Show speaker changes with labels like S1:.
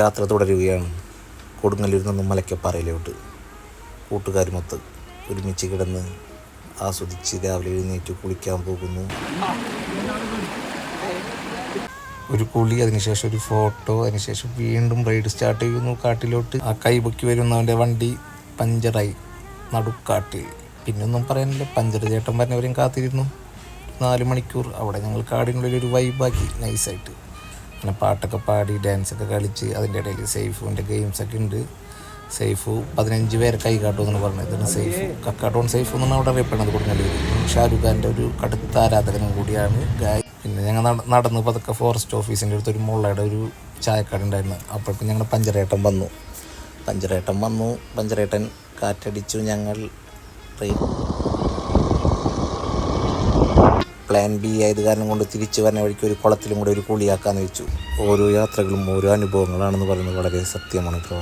S1: യാത്ര തുടരുകയാണ്. കൊടുങ്ങല്ലൂരിൽ നിന്നും മലക്കപ്പാറയിലോട്ട് കൂട്ടുകാരുമൊത്ത് ഒരുമിച്ച് കിടന്ന് ആസ്വദിച്ച് രാവിലെ എഴുന്നേറ്റ് കുളിക്കാൻ പോകുന്നു. ഒരു കുളി, അതിനുശേഷം ഒരു ഫോട്ടോ, അതിനുശേഷം വീണ്ടും റൈഡ് സ്റ്റാർട്ട് ചെയ്യുന്നു കാട്ടിലോട്ട്. ആ കൈപൊക്കി വരുന്നവൻ്റെ വണ്ടി പഞ്ചറായി നടുക്കാട്ടിൽ. പിന്നൊന്നും പറയാനില്ല, പഞ്ചർ ചേട്ടൻ പറഞ്ഞവരെയും കാത്തിരുന്നു 4 മണിക്കൂർ. അവിടെ ഞങ്ങൾ കാടിനുള്ളിലൊരു വൈബാക്കി നൈസായിട്ട്. അങ്ങനെ പാട്ടൊക്കെ പാടി ഡാൻസൊക്കെ കളിച്ച് അതിൻ്റെ ഇടയിൽ സൈഫുവിൻ്റെ ഗെയിംസൊക്കെ ഉണ്ട്. സൈഫു 15 പേരെ കൈ കാട്ടുമെന്നാണ് പറഞ്ഞത്. ഇതാണ് സൈഫു, കക്കാട്ടോൺ സൈഫു എന്നാണ് അവിടെ അറിയപ്പെടുന്നത് കൊടുങ്ങല്ലൂർ. ഷാരൂഖ് ഖാൻ്റെ ഒരു കടുത്ത ആരാധകനും കൂടിയാണ് ഗായ്. പിന്നെ ഞങ്ങൾ നടന്ന് പതുക്കെ ഫോറസ്റ്റ് ഓഫീസിൻ്റെ അടുത്തൊരു മുള്ളയുടെ ഒരു ചായക്കട ഉണ്ടായിരുന്നു. അപ്പോഴേക്കും ഞങ്ങൾ പഞ്ചറേട്ടൻ വന്നു. പഞ്ചറേട്ടൻ കാറ്റടിച്ചു. ഞങ്ങൾ പ്ലാൻ ബി ആയത് കാരണം കൊണ്ട് തിരിച്ചു വരുന്ന വഴിക്ക് ഒരു കുളത്തിലും കൂടെ ഒരു കുളിയാക്കാന്ന് വെച്ചു. ഓരോ യാത്രകളും ഓരോ അനുഭവങ്ങളാണെന്ന് പറയുന്നത് വളരെ സത്യമാണ്.